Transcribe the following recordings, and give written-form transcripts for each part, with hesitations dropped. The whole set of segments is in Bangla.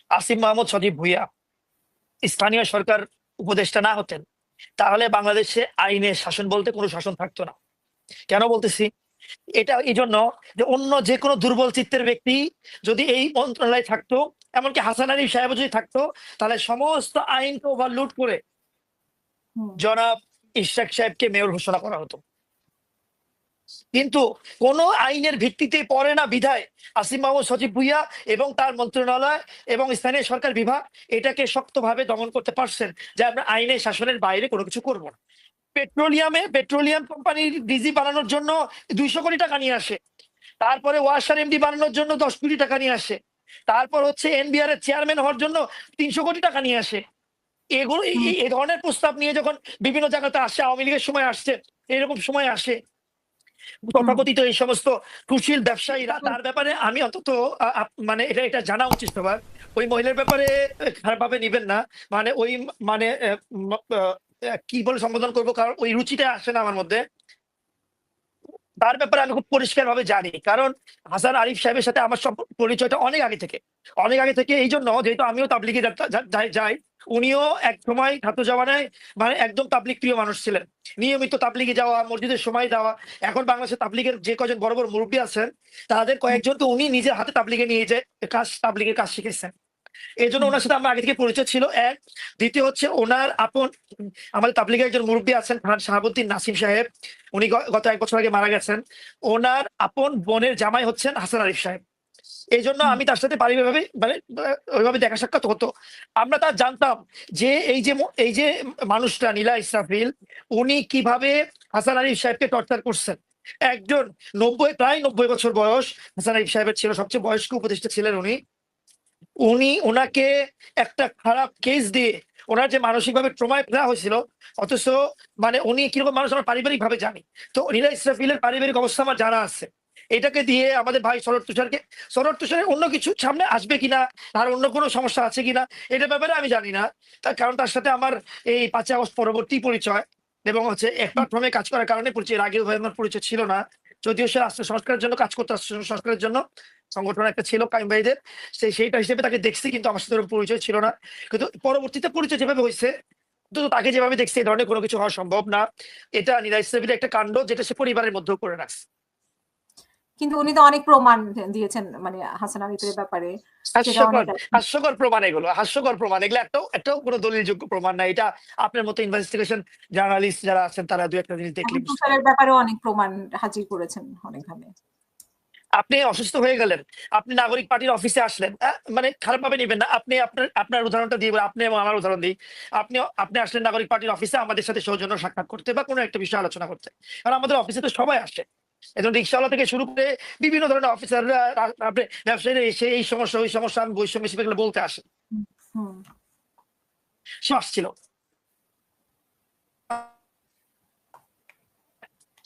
আসিফ মাহমুদ সজীব ভুঁইয়া স্থানীয় সরকার উপদেষ্টা না হতেন, তাহলে বাংলাদেশে আইনের শাসন বলতে কোনো শাসন থাকতো না। কেন বলতেছি? এটা এই জন্য যে অন্য যে কোনো দুর্বল চিত্তের ব্যক্তি যদি এই মন্ত্রণালয়ে থাকতো, এমনকি হাসান আলী সাহেব যদি থাকতো, তাহলে সমস্ত আইনকে ওভারলুট করে হুম জনাব ইশরাক সাহেবকে মেয়র ঘোষণা করা হতো। কিন্তু কোন আইনের ভিত্তিতে পড়ে না বিধায় আসিফ মাহমুদ সজীব ভুঁইয়া এবং তার মন্ত্রণালয় এবং স্থানীয় সরকার বিভাগ এটাকে শক্তভাবে দমন করতে পারছেন যে আমরা আইনের শাসনের বাইরে কোনো কিছু করব না। পেট্রোলিয়াম কোম্পানির ডিজি বানানোর জন্য 200 কোটি টাকা নিয়ে আসে, তারপরে ওয়াসার এমডি বানানোর জন্য 10 কোটি টাকা নিয়ে আসে, তারপর হচ্ছে এনবিআর এর চেয়ারম্যান হওয়ার জন্য 300 কোটি টাকা নিয়ে আসে। এগুলো হুম এই ধরনের প্রস্তাব নিয়ে যখন বিভিন্ন জায়গাতে আসে, আওয়ামী লীগের সময় আসছে, এরকম সময় আসে, হুম তথাকথিত এই সমস্ত সুশীল ব্যবসায়ীরা, তার ব্যাপারে আমি অন্তত মানে এটা এটা জানা উচিত সবার। ওই মহিলার ব্যাপারে খারাপভাবে নিবেন না, মানে ওই মানে কি বলে সম্বোধন করবো, কারণ ওই রুচিটা আসে না আমার মধ্যে। তার ব্যাপারে আমি খুব পরিষ্কার ভাবে জানি, কারণ হাসান আরিফ সাহেবের সাথে আমার পরিচয়টা অনেক আগে থেকে এই জন্য, যেহেতু আমিও তাবলিগে যাই, উনিও এক সময় ছাত্র জামানায় মানে একদম তাবলিগ প্রিয় মানুষ ছিলেন, নিয়মিত তাবলিগে যাওয়া, মসজিদের সময় দেওয়া। এখন বাংলাদেশে তাবলিগের যে কজন বড় বড় মুরব্বী আছেন, তাদের হুম কয়েকজনকে উনি নিজের হাতে তাবলিগে নিয়ে যে তাবলিগের কাজ শিখেছেন। এই জন্য হুম ওনার সাথে আমার আগে থেকে পরিচয় ছিল এক। দ্বিতীয় হচ্ছে ওনার আপন আমাদের তাবলিগের একজন মুরব্বী আছেন খান শাহাবুদ্দিন নাসিম সাহেব, উনি গত 1 বছর আগে মারা গেছেন। ওনার আপন বোনের জামাই হচ্ছেন হাসান আরিফ সাহেব। এই জন্য হুম আমি তার সাথে পারিবারিকভাবে মানে ওইভাবে দেখা সাক্ষাৎ হতো। আমরা তার জানতাম যে এই যে মানুষটা নীলা ইসরাফিল, উনি কিভাবে হাসান আরিফ সাহেবকে টর্চার করছেন। একজন প্রায় 90 বছর বয়স হাসান আরিফ সাহেবের ছিল, সবচেয়ে বয়স্ক উপদেষ্টা ছিলেন উনি। ওনাকে একটা খারাপ কেস দিয়ে ওনার যে মানসিকভাবে ট্রমায় দেওয়া হয়েছিল, অথচ মানে উনি কিরকম মানুষ আমার পারিবারিক ভাবে জানি। তো নীলা ইসরাফিলের পারিবারিক অবস্থা আমার জানা আছে। এটাকে দিয়ে আমাদের ভাই সরোর তুষারের অন্য কিছু সামনে আসবে কিনা, তার অন্য কোনো সমস্যা আছে কিনা, এটার ব্যাপারে আমি জানি না। তার কারণ তার সাথে আমার এই 5ই আগস্ট পরবর্তী পরিচয়, এবং হচ্ছে এক প্ল্যাটফর্মে কাজ করার কারণে পরিচয়, এর আগে ভাই আমার পরিচয় ছিল না। যদিও সে রাষ্ট্র সংস্কারের জন্য কাজ করতো, রাষ্ট্র সংস্কারের জন্য সংগঠন একটা ছিল কাইম ভাইদের, সেইটা হিসেবে তাকে দেখছি, কিন্তু আমার সাথে ওরকম পরিচয় ছিল না। কিন্তু পরবর্তীতে পরিচয় যেভাবে হয়েছে, তো তাকে যেভাবে দেখছি এই ধরনের কোনো কিছু হওয়া সম্ভব না। এটা নীলা ইসরাফিলের একটা কাণ্ড, যেটা সে পরিবারের মধ্যেও করে রাখছে। কিন্তু উনি তো অনেক প্রমাণ দিয়েছেন মানে হাসান আরিফের ব্যাপারে, সেটা হাস্যকর অনেক হাস্যকর প্রমাণ এগুলো, হাস্যকর প্রমাণ এগুলো, একটাও কোনো দলিলযোগ্য প্রমাণ না। এটা আপনার মতো ইনভেস্টিগেশন জার্নালিস্ট যারা আছেন তারা দু একটা জিনিস দেখলে এখন বুঝতে তুষারের পারবেন। ব্যাপারেও অনেক প্রমাণ হাজির করেছেন অনেকভাবে। আপনি অসুস্থ হয়ে গেলেন, আপনি নাগরিক পার্টির অফিসে আসলেন, মানে খারাপ ভাবে নেবেন না। আপনি আপনার আপনার উদাহরণটা দিয়ে আপনি এবং আমার উদাহরণ দিই। আপনি আসলেন নাগরিক পার্টির অফিসে আমাদের সাথে সৌজন্য সাক্ষাৎ করতে বা কোনো একটা বিষয় আলোচনা করতে, কারণ আমাদের অফিসে তো সবাই আসে, একজন রিক্সাওয়ালা থেকে শুরু করে বিভিন্ন ধরনের অফিসাররা, আপনি ব্যবসায়ীরা এসে এই সমস্যা ওই সমস্যা, আমি বৈষম্য হিসেবে এগুলো বলতে আসে। হুম হুম সে আসছিল,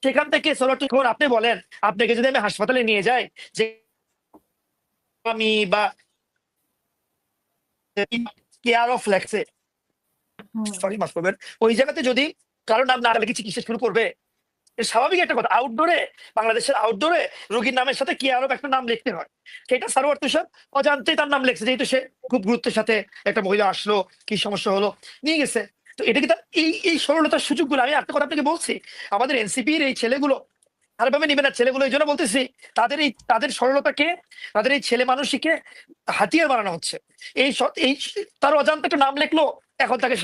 সেখান থেকে সোলারটি খবর আপনি বলেন, আপনাকে যদি আমি হাসপাতালে নিয়ে যাই, যে আমি বা কেয়ার অফ লেখছে, হুম সরি মাফ করবেন, ওই জায়গাতে যদি কারো নাম না লিখে চিকিৎসা শুরু করবে, স্বাভাবিক একটা কথা। আউটডোরে, বাংলাদেশের আউটডোরে রোগীর নামের সাথে কি আরো একটা নাম লিখতে হয়। সেটা সারোয়ার তুষার অজান্তেই তার নাম লিখছে, যেহেতু সে খুব গুরুত্বের সাথে একটা মহিলা আসলো, কি সমস্যা হলো, নিয়ে গেছে। তো এটা কি তার এই সরলতার সুযোগগুলো, আমি একটা কথা আপনাকে বলছি, আমাদের এনসিপির এই ছেলেগুলো খারাপভাবে নিবে না, ছেলেগুলো এই জন্য বলতেছি, তাদের সরলতাকে, তাদের এই ছেলে মানুষকে হাতিয়ার বানানো হচ্ছে। এই তার অজান্তে একটা নাম লিখলো, এখন তাকে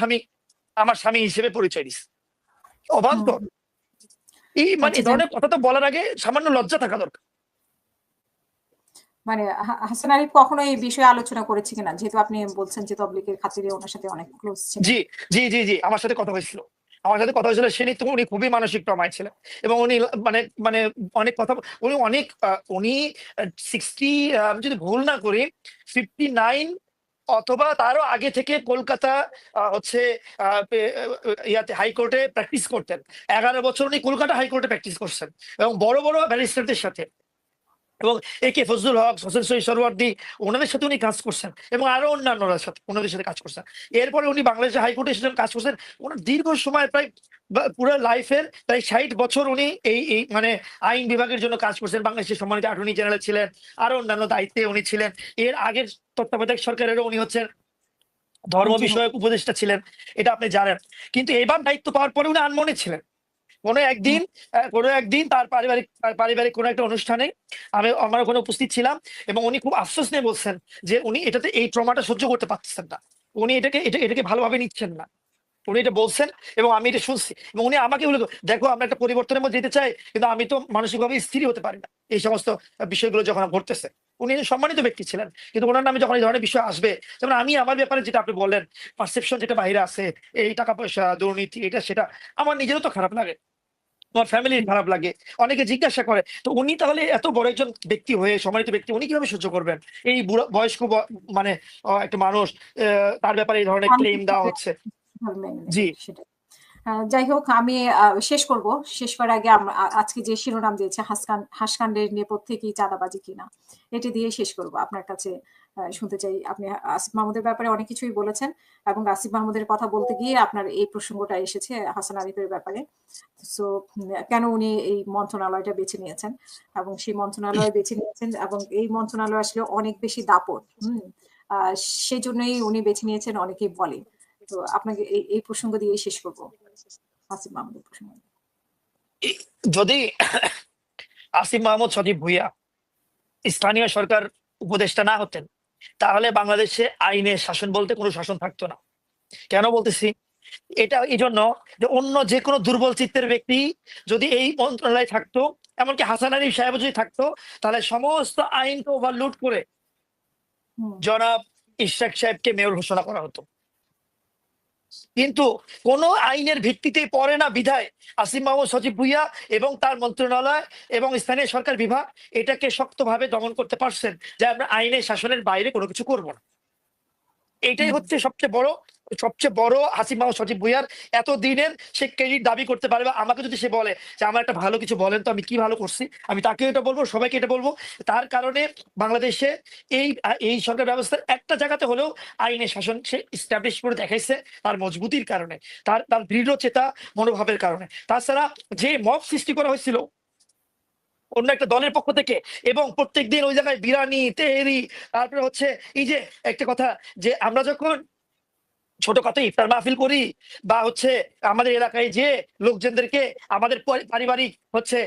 আমার স্বামী হিসেবে পরিচয় দিচ্ছে। হুম অবান্তর। মানে আচ্ছা এই ধরনের কথা তো বলার আগে সামান্য লজ্জা থাকা দরকার। মানে হাসান আরিফ কখনো এই বিষয়ে আলোচনা করেছে কিনা, যেহেতু আপনি বলছেন যে তবলিগের খাতিরে ওনার সাথে অনেক ক্লোজ ছিলেন। জি, জি, জি, জি, আমার সাথে কথা হয়েছিল। সে নিয়ে তো উনি খুবই মানসিক ট্রমায় ছিলেন, এবং উনি মানে মানে অনেক কথা, উনি 60, আমি যদি ভুল না করি 59 অথবা তারও আগে থেকে কলকাতা হচ্ছে ইয়াতে হাইকোর্টে প্র্যাকটিস করতেন। 11 বছর উনি কলকাতা হাইকোর্টে প্র্যাকটিস করছেন এবং বড় বড় ব্যারিস্টারদের সাথে। এবং এ কে ফজলুল হক, হোসেন শহীদ সরওয়ার্দী, ওনাদের সাথে উনি কাজ করছেন এবং আরো অন্যান্যরা সাথে ওনাদের সাথে কাজ করছেন। এরপরে উনি বাংলাদেশের হাইকোর্টে এসেছেন, কাজ করছেন। ওনার দীর্ঘ সময় প্রায় পুরো লাইফের প্রায় 60 বছর উনি এই মানে আইন বিভাগের জন্য কাজ করছেন। বাংলাদেশের সম্মানিত অ্যাটর্নি জেনারেল ছিলেন, আরো অন্যান্য দায়িত্বে উনি ছিলেন। এর আগের তত্ত্বাবধায়ক সরকারেরও উনি হচ্ছেন ধর্ম জি বিষয়ক উপদেষ্টা ছিলেন, এটা আপনি জানেন। কিন্তু এবার দায়িত্ব পাওয়ার পরে উনি আনমনে ছিলেন। কোনো একদিন তার পারিবারিক কোনো একটা অনুষ্ঠানে আমার ওখানে উপস্থিত ছিলাম এবং উনি খুব আফসোস নিয়ে বলছেন যে উনি এই ট্রমাটা সহ্য করতে পারছেন না। উনি এটাকে ভালোভাবে নিচ্ছেন না। উনি এটা বলছেন এবং আমি এটা শুনছি এবং উনি আমাকে বলে, দেখো আমরা একটা পরিবর্তনের মধ্যে যেতে চাই, কিন্তু আমি তো মানসিকভাবে স্থির হতে পারি না এই সমস্ত বিষয়গুলো যখন ঘটতেছে। উনি সম্মানিত ব্যক্তি ছিলেন, কিন্তু ওনার নামে যখন এই ধরনের বিষয় আসবে, যেমন আমি আমার ব্যাপারে যেটা আপনি বললেন, পারসেপশন যেটা বাইরে আছে, এই টাকা পয়সা, দুর্নীতি, এটা সেটা, আমার নিজেরও তো খারাপ লাগে, আমার ফ্যামিলির খারাপ লাগে। অনেকে জিজ্ঞাসা করে, তো উনি তাহলে এত বড় একজন ব্যক্তি হয়ে, সম্মানিত ব্যক্তি, উনি কিভাবে সহ্য করবেন এই বুড়া বয়স্ক মানে একটা মানুষ, তার ব্যাপারে এই ধরনের ক্লেম দেওয়া হচ্ছে। জি, সেটা যাই হোক, আমি শেষ করব। শেষ করার আগে আজকে যে শিরোনাম দিয়েছে হাসকান্ডের নেপথ্যে কি চাঁদাবাজি কিনা, এটি দিয়ে শেষ করব। আপনার কাছে শুনতে চাই, আপনি আসিফ মাহমুদের ব্যাপারে অনেক কিছুই বলেছেন এবং আসিফ মাহমুদের কথা বলতে গিয়ে আপনার এই প্রসঙ্গটা এসেছে হাসান আরিফের ব্যাপারে। সো কেন উনি এই মন্ত্রণালয়টা বেছে নিয়েছেন এবং সেই মন্ত্রণালয় বেছে নিয়েছেন এবং এই মন্ত্রণালয় আসলে অনেক বেশি দাপট, সেই জন্যই উনি বেছে নিয়েছেন অনেকেই বলে। তো আপনাকে এই প্রসঙ্গ দিয়ে শেষ করবো, আসিফ মাহমুদের প্রসঙ্গ। যদি আসিফ মাহমুদ সজীব ভুইয়া স্থানীয় সরকার উপদেষ্টা না হতেন, তাহলে বাংলাদেশে আইনের শাসন বলতে কোনো শাসন থাকতো না। কেন বলতেছি এটা? এই জন্য যে অন্য যে কোনো দুর্বল চিত্তের ব্যক্তি যদি এই মন্ত্রণালয়ে থাকতো, এমনকি হাসান আলী সাহেব যদি থাকতো, তাহলে সমস্ত আইনকে ওভারলোড করে জনাব ইশরাক সাহেবকে মেয়র ঘোষণা করা হতো। কিন্তু কোন আইনের ভিত্তিতে পড়ে না বিধায় আসিফ মাহমুদ সজীব ভুইয়া এবং তার মন্ত্রণালয় এবং স্থানীয় সরকার বিভাগ এটাকে শক্তভাবে দমন করতে পারছেন যে আমরা আইনের শাসনের বাইরে কোনো কিছু করব না। এটাই হচ্ছে সবচেয়ে বড় আসিফ মাহমুদ সজীব ভুইয়ার এতদিনের সে ক্রেডিট দাবি করতে পারে। বা আমাকে যদি সে বলে যে আমার একটা ভালো কিছু বলেন তো আমি কি ভালো করছি, আমি তাকে এটা বলবো, সবাইকে এটা বলবো। তার কারণে বাংলাদেশে এই এই সরকার ব্যবস্থার একটা জায়গাতে হলেও আইনের শাসন সে ইস্টাবলিশ করে দেখাইছে, তার মজবুতির কারণে, তার দৃঢ় চেতা মনোভাবের কারণে। তাছাড়া যে মব সৃষ্টি করা হয়েছিল অন্য একটা দলের পক্ষ থেকে, এবং প্রত্যেকদিন ওই জায়গায় বিরানি, তেহেরি, তারপরে হচ্ছে এই যে একটা কথা, যে আমরা যখন ছোটখাটো ইফতার মাহফিল করি বা হচ্ছে আমাদের এলাকায় যে লোকজনদেরকে আমাদের পারিবারিক হচ্ছে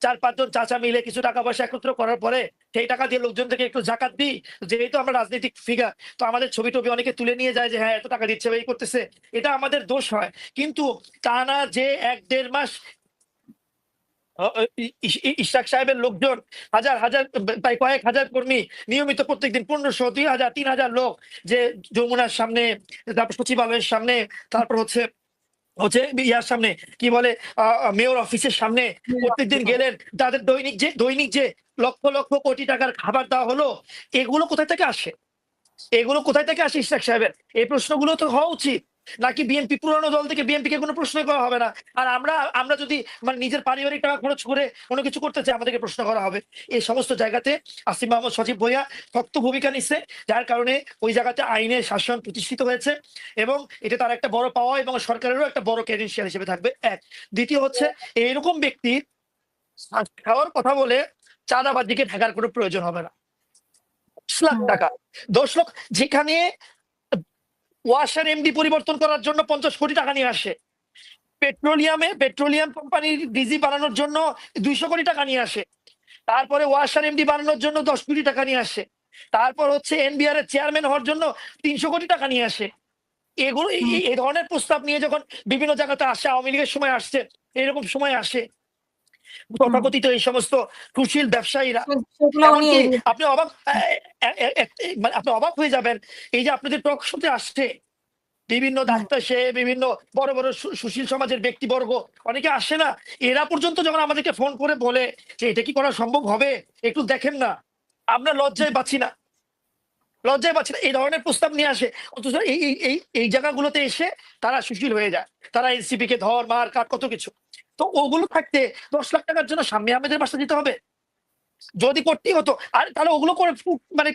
4-5 জন চাচা মিলে কিছু টাকা পয়সা একত্র করার পরে সেই টাকা দিয়ে লোকজনদেরকে একটু জাকাত দিই, যেহেতু আমরা রাজনৈতিক ফিগার, তো আমাদের ছবি টবি অনেকে তুলে নিয়ে যায় যে হ্যাঁ এত টাকা দিচ্ছে বা এই করতেছে, এটা আমাদের দোষ হয়। কিন্তু টানা যে 1-1.5 মাস ইশরাক সাহেবের লোকজন, হাজার হাজার, প্রায় কয়েক হাজার কর্মী নিয়মিত প্রত্যেকদিন 1500, 2000, 3000 লোক, যে যমুনার সামনে, তারপর সচিবালয়ের সামনে, তারপর হচ্ছে হচ্ছে ইয়ার সামনে, কি বলে, মেয়র অফিসের সামনে প্রত্যেকদিন গেলেন, তাদের দৈনিক যে লক্ষ লক্ষ কোটি টাকার খাবার দেওয়া হলো, এগুলো কোথায় থেকে আসে? এগুলো কোথায় থেকে আসে ইশরাক সাহেবের? এই প্রশ্নগুলো তো হওয়া উচিত। নাকি বিএনপি, পুরনো দল থেকে বিএনপি কে কোনো প্রশ্ন করা হবে না? আর আমরা যদি মানে নিজের পারিবারিক টাকা খরচ করে কোনো কিছু করতে চাই, আমাদেরকে প্রশ্ন করা হবে? এই সমস্ত জায়গাতে আসিফ মাহমুদ সজীব ভুইয়া শক্ত ভূমিকা নিচ্ছে, যার কারণে ওই জায়গাতে আইনের শাসন প্রতিষ্ঠিত হয়েছে এবং এটা তার একটা বড় পাওয়া এবং সরকারেরও একটা বড় ক্রেডেনশিয়াল হিসেবে থাকবে। এক। দ্বিতীয় হচ্ছে, এইরকম ব্যক্তি খাওয়ার কথা বলে চাঁদাবাজিকে ঢাকার কোনো প্রয়োজন হবে না। 10 লাখ টাকা, 10 লক্ষ, যেখানে ওয়াসার এমডি পরিবর্তন করার জন্য 50 কোটি টাকা নিয়ে আসে, পেট্রোলিয়াম কোম্পানির ডিজি বানানোর জন্য 200 কোটি টাকা নিয়ে আসে, তারপরে ওয়াসার এমডি বানানোর জন্য 10 কোটি টাকা নিয়ে আসে, তারপর হচ্ছে এনবিআর এর চেয়ারম্যান হওয়ার জন্য 300 কোটি টাকা নিয়ে আসে। এগুলো এই ধরনের প্রস্তাব নিয়ে যখন বিভিন্ন জায়গাতে আসে, আওয়ামী লীগের সময় আসছে, এরকম সময় আসে তথাকথিত এই সমস্ত সুশীল ব্যবসায়ীরা, এমনকি আপনি অবাক হয়ে যাবেন, এই যে আপনাদের টক শোতে আসছে বিভিন্ন ডাক্তার, সে বিভিন্ন বড় বড় সুশীল সমাজের ব্যক্তিবর্গ, অনেকে আসে না, এরা পর্যন্ত যখন আমাদেরকে ফোন করে বলে যে এটা কি করা সম্ভব হবে, একটু দেখেন না, আমরা লজ্জায় পাচ্ছি না, এই ধরনের প্রস্তাব নিয়ে আসে। অথচ এই জায়গাগুলোতে এসে তারা সুশীল হয়ে যায়, তারা এনসিপি কে ধর মার কাট কত কিছু। তো ওগুলো থাকতে 10 লাখ টাকার জন্য শাম্মী আহমেদের বাসা দিতে হবে? যদি করতেই হতো আর তাহলে ওগুলো করে মানে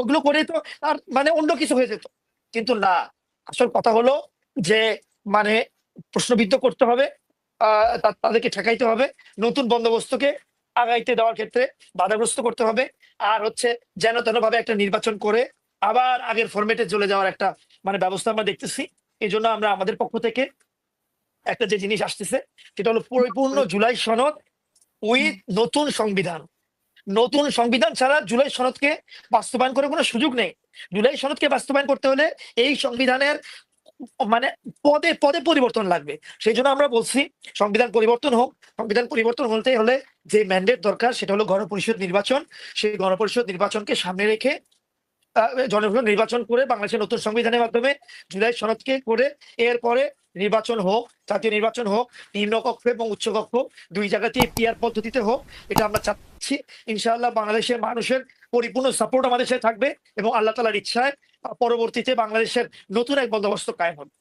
ওগুলো করে তো আর মানে অন্য কিছু হয়ে যেত, কিন্তু না, আসল কথা হলো যে মানে প্রশ্নবিদ্ধ করতে হবে, তাদেরকে ঠেকাইতে হবে, নতুন বন্দোবস্তকে আগাইতে দেওয়ার ক্ষেত্রে বাধাগ্রস্ত করতে হবে, আর হচ্ছে যেন তেন ভাবে একটা নির্বাচন করে আবার আগের ফরম্যাটে চলে যাওয়ার একটা মানে ব্যবস্থা আমরা দেখতেছি। এই জন্য আমরা আমাদের পক্ষ থেকে একটা যে জিনিস আসতেছে সেটা হলো পরিপূর্ণ জুলাই সনদ উইথ নতুন সংবিধান। নতুন সংবিধান ছাড়া জুলাই সনদকে বাস্তবায়ন করার কোনো সুযোগ নেই। জুলাই সনদকে বাস্তবায়ন করতে হলে এই সংবিধানের মানে পদে পদে পরিবর্তন লাগবে। সেই জন্য আমরা বলছি সংবিধান পরিবর্তন হোক। সংবিধান পরিবর্তন হতে হলে যে ম্যান্ডেট দরকার সেটা হলো গণপরিষদ নির্বাচন। সেই গণপরিষদ নির্বাচনকে সামনে রেখে জনগণ নির্বাচন করে বাংলাদেশের নতুন সংবিধানের মাধ্যমে জুলাই সনদকে করে এরপরে নির্বাচন হোক, জাতীয় নির্বাচন হোক, নিম্নকক্ষ এবং উচ্চকক্ষ দুই জায়গাতেই পিআর পদ্ধতিতে হোক, এটা আমরা চাচ্ছি। ইনশাআল্লাহ বাংলাদেশের মানুষের পরিপূর্ণ সাপোর্ট আমাদের সাথে থাকবে এবং আল্লাহ তাআলার ইচ্ছায় পরবর্তীতে বাংলাদেশের নতুন এক বন্দোবস্ত কায়েম হবে।